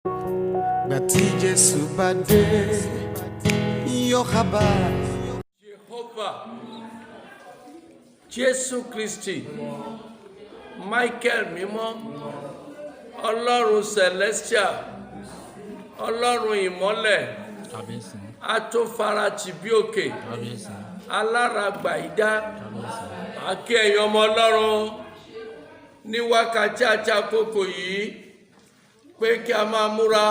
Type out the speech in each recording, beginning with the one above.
Gbàtí Jésù bá dé, yọ̀ọ̀kábà. Jehovah, Jésù Kristi, Michael mímọ́, Ọlọ́run Celestial, Ọlọ́run ìmọ́lẹ̀, atófaratì bí òkè, aláràgbà idà, àkí ẹ̀yin ọmọ Ọlọ́run ní wákàtí àti àkókò yìí pé kí a máa múra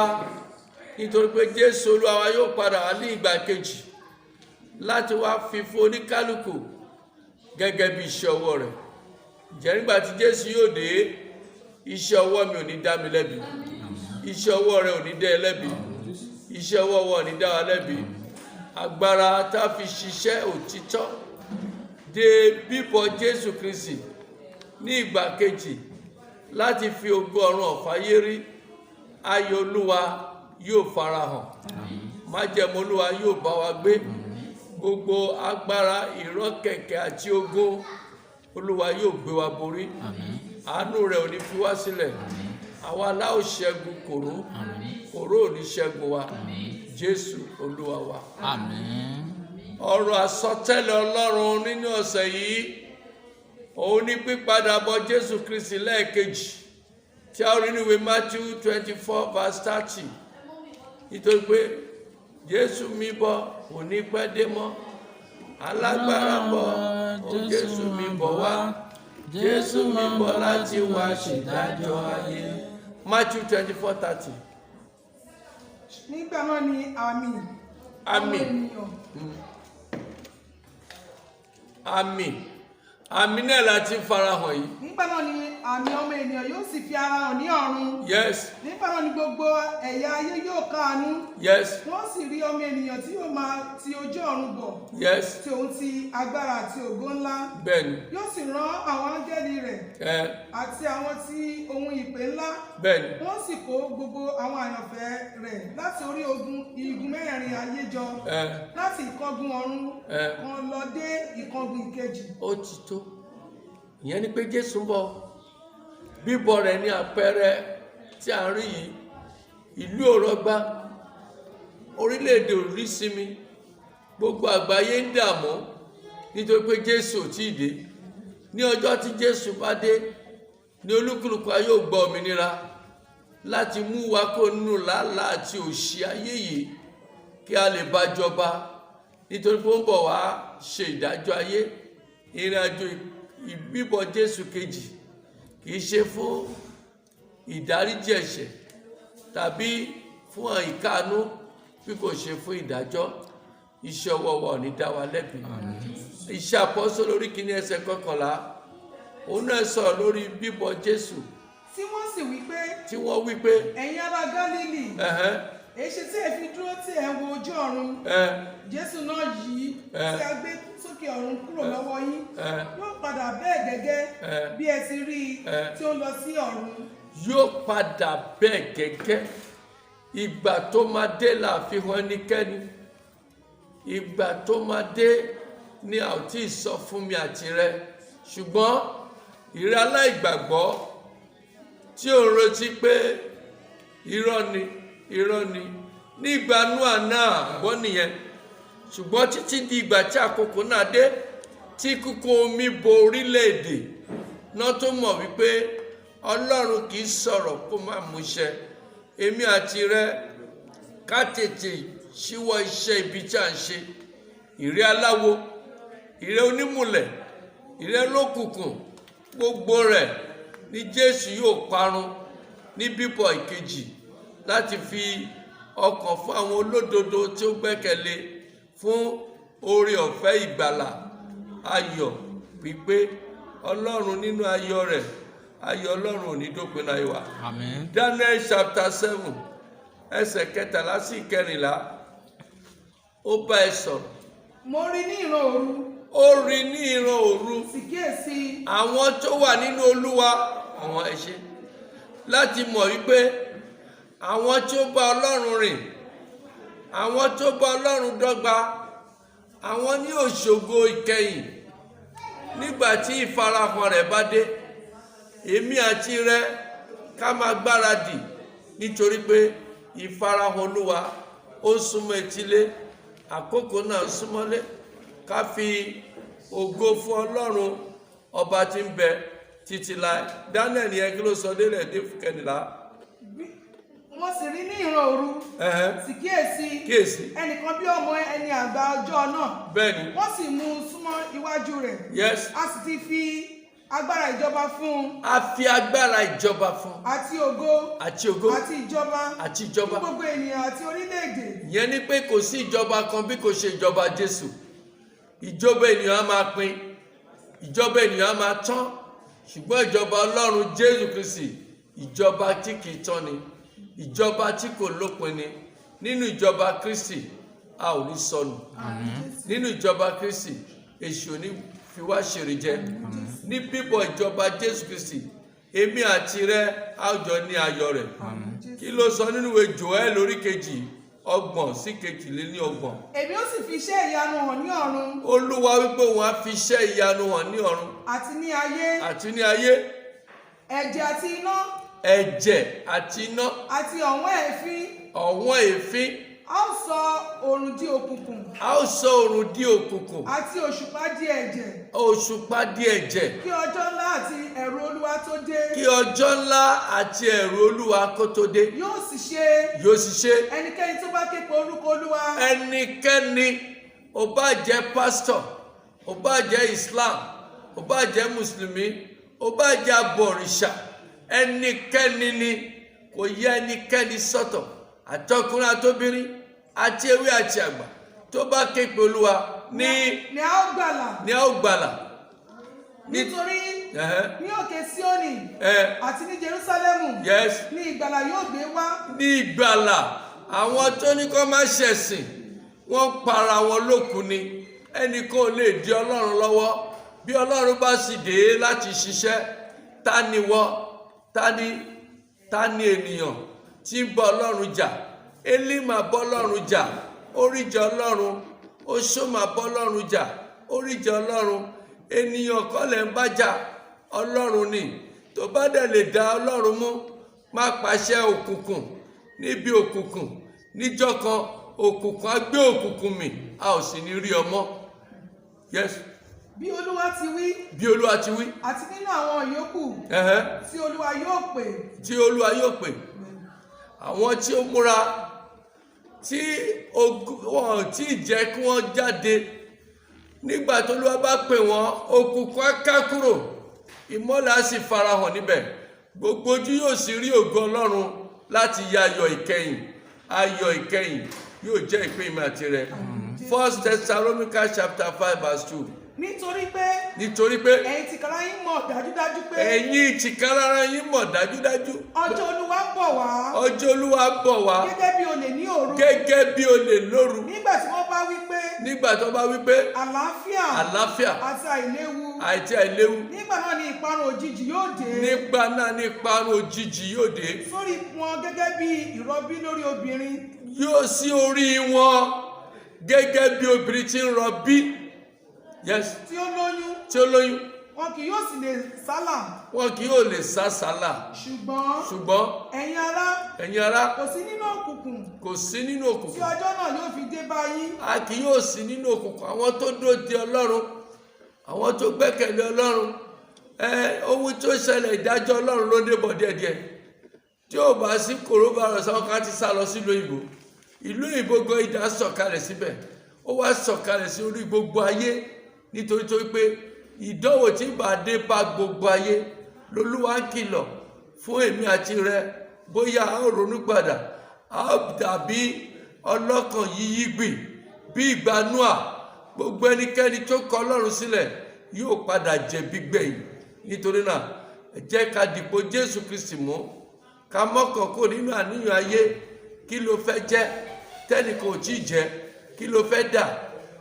nítorí pé Jésù Olúwa wa yóò padà wá ní ìgbà kejì láti wá fi fún oníkálùkù gẹ́gẹ́ bí iṣẹ́ ọwọ́ rẹ̀. Jẹ́ nígbà tí Jésù yóò dé, iṣẹ́ ọwọ́ mi ò ní dá mi lẹ́bi, iṣẹ́ ọwọ́ rẹ̀ ò ní dá ẹ lẹ́bi, iṣẹ́ ọwọ́ wa ò ní dá wa lẹ́bi. Agbára tá a fi ṣiṣẹ́ òtítọ́ dé bíbọ̀ Jésù Kristi ní ìgbà kejì láti fi ògo ọ̀run ọ̀fáyé rí, ayọ̀ Olúwa yóò farahàn, májẹ̀mú Olúwa yóò bá wa gbé. Gbogbo agbára ìrọ́kẹ̀kẹ̀ àti ogun Olúwa yóò gbé wa borí. Àánú rẹ̀ ò ní fi wá sílẹ̀. Àwa láò ṣẹ́gun kòró, kòró ò ní ṣẹ́gun wa. Jésù Olúwa wa. Ọ̀rọ̀ àsọtẹ́lẹ̀ Ọlọ́run nínú ọ̀sẹ̀ yìí òun ní pípadà bọ̀ Jésù Kristi lẹ́ẹ̀kejì tí a rí nínú ìwé Matthew 24 verse 30. Nítorí pé Jésù mi bọ̀ kò ní pẹ́ dé mọ́, alágbára bọ̀, ó Jésù mi bọ̀ wá, Jésù mi bọ̀ láti wá ṣèdájọ́ ayé. Matthew 24:30. Nígbà náà ni àmì náà láti farahàn yìí. Nígbà náà ni àmì ọmọ ènìyàn yóò sì fi ara hàn ní ọ̀run. Yes. Nígbà náà ni gbogbo ẹ̀yà ayé yóò káàánú. Yes. Wọ́n sì rí ọmọ ènìyàn tí yóò máa ti ojú ọ̀run bọ̀. Yes. Tí òun ti agbára àti ògo ńlá. Bẹ́ẹ̀ni. Yóò sì rán àwọn áńgẹ́lì rẹ̀. Àti àwọn tí ohun ìpè ńlá. Bẹ́ẹ̀ni. Wọ́n sì kó gbogbo àwọn àyànfẹ́ rẹ̀ láti orí igun mẹ́rẹ̀ẹ̀rin ayé jọ. Láti ìkángun ọ̀run kan lọ dé ìkángun ìkejì. Ó ti tó. Ìyẹn ni pé Jésù ń bọ̀. Bíbọ̀ rẹ̀ ní àpẹẹrẹ tí a ń rí yìí. Ìlú ò rọgbá, orílẹ̀-èdè ò rí sinmi, gbogbo àgbáyé ń dààmú nítorí pé Jésù ò tíì dé. Ní ọjọ́ tí Jésù bá dé ní olúkúlùkù ayé ò gba òmìnira láti mú wa kó nínú làálàá àti òṣì ayé yìí kí a lè bá jọba, nítorí pé ó ń bọ̀ wá ṣe ìdájọ́ ayé. Ìrìn àjò ìbíbọ̀ Jésù kejì kìí ṣe fún ìdáríjì ẹ̀ṣẹ̀ tàbí fún ìkáàánú bí kò ṣe fún ìdájọ́. Iṣẹ́ ọwọ́ wa ò ní dá wa lẹ́bi. Iṣẹ́ Àpọ́sítélì orí kìíní ẹsẹ̀ 11 òun náà sọ̀rọ̀ lórí bíbọ̀ Jésù. Tí wọ́n sì wí pé ẹ̀yin ará Gálílì, èṣe tí ẹ fi dúró tí ẹ wo ojú ọ̀run? Jésù náà yìí tí a gbé sókè ọ̀run kúrò lọ́wọ́ yín yóò padà bẹ́ẹ̀ gẹ́gẹ́ bí ẹ ti rí i tí ó lọ sí ọ̀run. Yóò padà bẹ́ẹ̀ gẹ́gẹ́. Ìgbà tó máa dé là fi hàn ẹnikẹ́ni. Ìgbà tó máa dé ni a ò tí ì sọ fún mi àti rẹ. Ṣùgbọ́n ìrẹ́ aláìgbàgbọ́ tí ò ń retí pé irọ́ ni ní ìgbà Nóà náà gbọ́ nìyẹn. Ṣùgbọ́n títí di ìgbà tí àkókò náà dé tí kíkún omi bo orílẹ̀-èdè náà tó mọ̀ wípé Ọlọ́run kì í sọ̀rọ̀ kó má múṣẹ. Èmi àti rẹ ká tètè ṣíwọ́ iṣẹ́ ibi tí a ń ṣe. Ìrẹ́ aláwo, ìrẹ́ onímùlẹ̀, ìrẹ́ olókùnkùn, gbogbo rẹ̀ ni Jésù yóò parun ní bíbọ̀ ìkejì láti fi ọkàn fún àwọn olódodo tí ó gbẹ́kẹ̀lé fún oore ọ̀fẹ́ ìgbàlà, ayọ̀ pípé Ọlọ́run nínú ayọ̀ rẹ̀. Ayọ̀ Ọlọ́run ò ní dópin láyé wa. Daniel chapter 7 ẹsẹ̀ 13 sí 14 ó bá ẹ sọ̀rọ̀. Mo rí ní ìran òru. Ó rí ní ìran òru. Sì kíyèsí. Àwọn tó wà nínú Olúwa àwọn ẹṣẹ láti mọ̀ wípé àwọn tó bá Ọlọ́run rìn, àwọn tó bá Ọlọ́run dọ́gba, àwọn ní òṣògo ìkẹyìn nígbà tí ìfarahàn rẹ̀ bá dé. Èmi àti rẹ ká máa gbáradì nítorí pé ìfarahàn Olúwa ó súnmọ́ etílé, àkókò náà súnmọ́lé. Ká fi ògo fún Ọlọ́run ọba tí ń bẹ títí láé. Daniel yẹn kí ló sọ délẹ̀ dé kẹrìnlá. Wọ́n sì rí ní ìran òru, sì kíyèsí ẹnìkan bí ọmọ ẹni àgbà ọjọ́ náà. Bẹ́ẹ̀ni. Wọ́n sì mú un súnmọ́ iwájú rẹ̀. Yes. A sì ti fi agbára ìjọba fún un. A fi agbára ìjọba fún un. Àti ògo. Àti ògo. Àti ìjọba. Àti ìjọba. Fún gbogbo ènìyàn àti orílẹ̀-èdè. Ìyẹn ni pé kò sí ìjọba kan bí kò ṣe ìjọba Jésù. Ìjọba ènìyàn á máa pín, ìjọba ènìyàn á máa tán, ṣùgbọ́n ìjọba Ọlọ́run Jésù Kristi ìjọba tí kì í tán ni, ìjọba tí kò lópin ni. Nínú ìjọba Kristi a ò ní sọnù. Nínú ìjọba Kristi èṣù ò ní fi wá ṣèrè jẹ. Ní bíbọ̀ ìjọba Jésù Kristi èmi àti rẹ a jọ ní ayọ̀ rẹ̀. Kí ló sọ nínú ìwé Jóẹ́lì orí 2:30 sí 22? Èmi ó sì fi iṣẹ́ ìyanu hàn ní ọ̀run. Olúwa wípé òun á fi iṣẹ́ ìyanu hàn ní ọ̀run. Àti ní ayé. Àti ní ayé. Ẹ̀jẹ̀ àti iná. Ẹ̀jẹ̀ àti iná. Àti ọ̀wọ́n èéfín. Ọ̀wọ́n èéfín. A ó sọ oòrùn di òkùnkùn. A ó sọ oòrùn di òkùnkùn. Àti òṣùpá di ẹ̀jẹ̀. Òṣùpá di ẹ̀jẹ̀. Kí ọjọ́ ńlá àti ẹ̀rù Olúwa tó dé. Kí ọjọ́ ńlá àti ẹ̀rù Olúwa kó tó dé. Yóò sì ṣe. Yóò sì ṣe. Ẹnikẹ́ni tó bá ké pe orúkọ Olúwa. Ẹnikẹ́ni, ó bá jẹ́ pásítọ̀, ó bá jẹ́ Islam, ó bá jẹ́ Mùsùlùmí, ó bá jẹ́ abọ̀rìṣà, ẹnikẹ́ni ni, kò yẹ ẹnikẹ́ni sọ́tọ̀, àtọkùnrin àtobìnrin àti ewé àti àgbà tó bá ké pe Olúwa ní a ó gbàlà. Ní a ó gbàlà. Nítorí ní òkè Síónì àti ní Jerúsálẹ́mù ní ìgbàlà yóò gbé wá. Ní ìgbàlà, àwọn tó ní kó má ṣẹ̀sìn wọ́n para wọn lókun ni. Ẹnìkan ò lè di Ọlọ́run lọ́wọ́. Bí Ọlọ́run bá sì dé láti ṣiṣẹ́, ta ni wọ́, ta ni ènìyàn tí ń bá Ọlọ́run jà? Élì máa bá Ọlọ́run jà, oríjà Ọlọ́run. Oṣó máa bá Ọlọ́run jà, oríjà Ọlọ́run. Ènìyàn kọ́ lẹ̀ ń bá jà, Ọlọ́run ni. Tó bá dẹ̀ lè dá Ọlọ́run mú, má pàṣẹ òkùnkùn níbi òkùnkùn. Níjọ́ kan òkùnkùn á gbé òkùnkùn mì, a ò sì ní rí ọmọ. Yes. Bí Olúwa ti wí. Bí Olúwa ti wí. Àti nínú àwọn yòókù. Tí Olúwa yóò pè. Tí Olúwa yóò pè. Àwọn tí ó múra, tí wọ́n tí jẹ́ kí wọ́n jáde. Nígbà tí Olúwa bá pè wọ́n, òkùnkùn á ká kúrò, ìmọ́lẹ̀ á sì farahàn níbẹ̀. Gbogbo ojú yóò sì rí ògo Ọlọ́run láti ya ayọ̀ ìkẹyìn. Ayọ̀ ìkẹyìn yóò jẹ́ ìpín mi àti rẹ. 1 Thessalonians chapter 5:2. Nítorí pé ẹ̀yin tìkára yín mọ̀ dájúdájú pé. Ẹ̀yin tìkára yín mọ̀ dájúdájú. Ọjọ́ Olúwa bọ̀ wá. Ọjọ́ Olúwa bọ̀ wá. Gẹ́gẹ́ bí olè ní òru. Gẹ́gẹ́ bí olè lóru. Nígbà tí wọ́n bá wí pé. Nígbà tí wọ́n bá wí pé. Àlàáfíà. Àlàáfíà. Àti àìléwu. Àti àìléwu. Nígbà náà ni ìparun òjijì yóò dé. Nígbà náà ni ìparun òjijì yóò dé. Sórí wọn gẹ́gẹ́ bí ìrọbí lórí obìnrin. Yóò sí orí wọn gẹ́gẹ́ bí obìnrin tí ń rọbí. Yes. Tí ó lóyún. Tí ó lóyún. Wọn kì yóò sì lè sálà. Wọn kì yóò lè sá sálà. Ṣùgbọ́n. Ẹ̀yin ará. Kò sí nínú òkùnkùn. Kò sí nínú òkùnkùn. Tí ọjọ́ náà yóò fi dé bá yín. A kì yóò sí nínú òkùnkùn. Àwọn tó dúró de Ọlọ́run, àwọn tó gbẹ́kẹ̀lé Ọlọ́run, ohun tó ṣẹlẹ̀ ìdájọ́ Ọlọ́run ló dé bọ̀ díẹ̀díẹ̀. Tí ó bá sí coronavirus, àwọn kan ti sá lọ sílùú òyìnbó. Ìlú òyìnbó gan idà sọ̀kalẹ̀ síbẹ̀. Ó wá sọ̀kalẹ̀ sí orí gbogbo ayé. Nítorí tó pé ìdánwò tí bá dé bá gbogbo ayé lolúwa ń kìlọ̀ fún èmi àti rẹ, bóyá a ó ronú padà, a ó dàbí ọlọ́kàn yíyí gbìn bí ìgbà Nóà. Gbogbo ẹnikẹ́ni tó kọ Ọlọ́run sílẹ̀ yóò padà jẹ̀bi gbẹ̀yìn. Nítorí náà ẹ jẹ́ ká dìpọ̀ Jésù Kristi mú, ká mọ́kàn kó nínú àníyàn ayé. Kí ló fẹ́ jẹ́ tẹ́nìkan ò tí ì jẹ́? Kí ló fẹ́ dà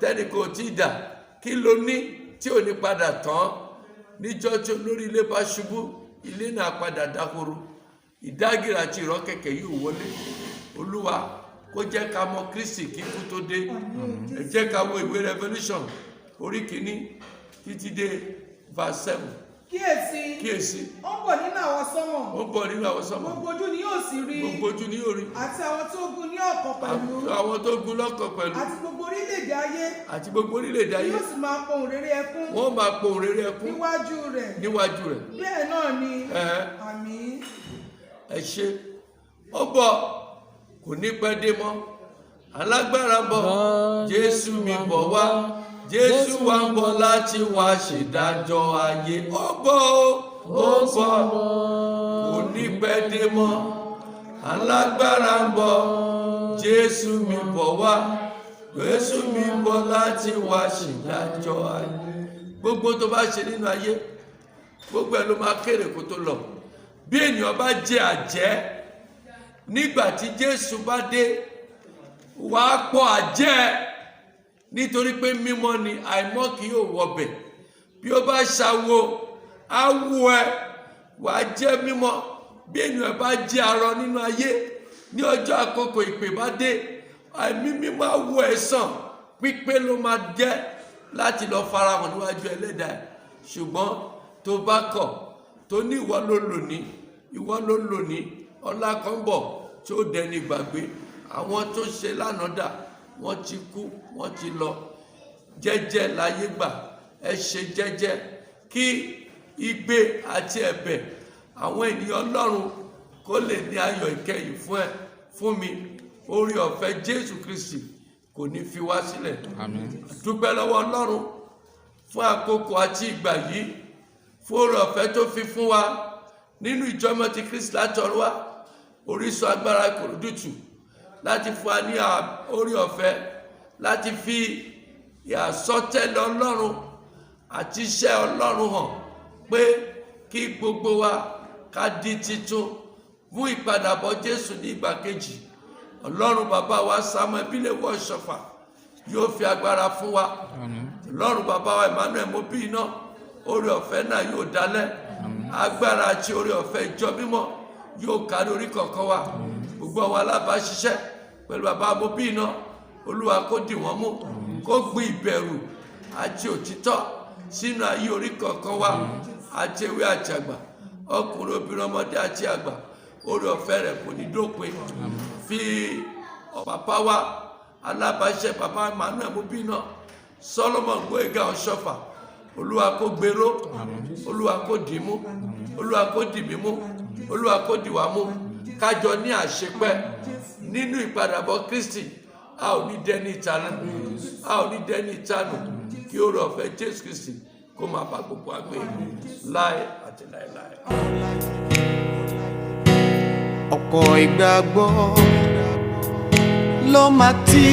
tẹ́nìkan ò tí ì dà? Kí ló ní tí ò ní padà tán? Níjọ́ tí olórí ilé bá ṣubú, ilé náà padà dahoro. Ìdágìrì àti ìrọ́kẹ̀kẹ̀ yóò wọlé. Olúwa kó jẹ́ ká mọ Kristi kí ikú tó dé. Ẹ jẹ́ ká wo ìwé Revelation orí 1 títí dé verse 7. kíyèsí ó ń bọ̀ nínú àwọn sánmọ̀ gbogbo ojú ni yóò sì rí àti àwọn tó gún ní ọ̀kọ̀ pẹ̀lú àti gbogbo orílẹ̀-èdè ayé yóò sì máa pohùn réré ẹkún wọ́n máa pohùn réré ẹkún níwájú rẹ̀ bẹ́ẹ̀ náà ni àmín. ẹ ṣé ó bọ̀ kò ní pẹ́ dé mọ́ alágbára bọ̀ Jésù mi bọ̀ wá Jésù wa ń bọ̀ láti wá ṣèdájọ́ ayé ó bọ̀ kò ní pẹ́ dé mọ́ alágbára ń bọ̀ Jésù mi bọ̀ wá Jésù mi bọ̀ láti wá ṣèdájọ́ ayé. Gbogbo tó bá ṣe nínú ayé gbogbo ẹ̀ ló máa kéré kó tó lọ. Bí ènìyàn bá jẹ àjẹ́ nígbà tí Jésù bá dé wàá pọ̀ àjẹ́ nítorí pé mímọ́ ni àìmọ́ kì yóò wọbẹ̀. Bí ó bá ṣàwo awo ẹ wàá jẹ́ mímọ́. Bí ènìyàn bá jẹ́ arọ nínú ayé ní ọjọ́ àkókò ìpè bá dé àìmí mímọ́ awo ẹ̀ sàn pípé ló máa jẹ́ láti lọ farahàn níwájú ẹlẹ́dàá. Ṣùgbọ́n tó bá kọ̀ tó ní ìwọ ló lò ní ọlá kan bọ̀ tí ó dẹni gbàgbé. Àwọn tó ṣe lánàá dà wọ́n ti kú wọ́n ti lọ. Jẹ́jẹ́ láyé gbà ẹ ṣe jẹ́jẹ́ kí igbe àti ẹ̀bẹ̀ àwọn ènìyàn Ọlọ́run kó lè ní ayọ̀ ìkẹyìn fún mi. Orí ọ̀fẹ́ Jésù Kristi kò ní fi wá sílẹ̀. Àmín. Dúpẹ́ lọ́wọ́ Ọlọ́run fún àkókò àti ìgbà yìí, fún orí ọ̀fẹ́ tó fi fún wa nínú ìjọ Mímọ́ ti Kristi láti ọ̀run wá, orísun agbára Ìkòròdú láti fún wa ní orí ọ̀fẹ́ láti fi ìsọtẹ́lẹ̀ Ọlọ́run àti iṣẹ́ Ọlọ́run hàn pé kí gbogbo wa ká di titun fún ìpadàbọ̀ Jésù ní ìgbà kejì. Ọlọ́run bàbá wa Samuel Bíléwọ̀ Ọ̀ṣọ́fà yóò fi agbára fún wa. Ọlọ́run bàbá wa Emmanuel Mobina orí ọ̀fẹ́ náà yóò dálẹ̀. Agbára àti orí ọ̀fẹ́ ìjọ mímọ́ yóò kárí orí kọ̀ọ̀kan wa. Gbogbo àwọn alábàáṣiṣẹ́ pẹ̀lú bàbá Mobina Olúwa kó dì wọ́n mú kó gbin ìbẹ̀rù àti òtítọ́ sínú ayé orí kọ̀ọ̀kan wa àti ewé àti àgbà, ọkùnrin obìnrin ọmọdé àti àgbà. Orí ọ̀fẹ́ rẹ̀ kò ní dópin. Fi bàbá wa alábàáṣiṣẹ́ bàbá Emmanuel Mobina Solomon Gbóyèga Ọ̀ṣọ́fà Olúwa kó gbèrò, Olúwa kó dì mú, Olúwa kó dì mí mú, Olúwa kó dì wá mú. Kájọ ní àṣepẹ́ nínú ìpadàbọ̀ Kristi. A ò ní dẹni ìtanù kí orí ọ̀fẹ́ Jésù Kristi kó máa bá gbogbo àgbẹ̀ láé àti láéláé. Ọ̀pọ̀ ìgbàgbọ́ ló máa ti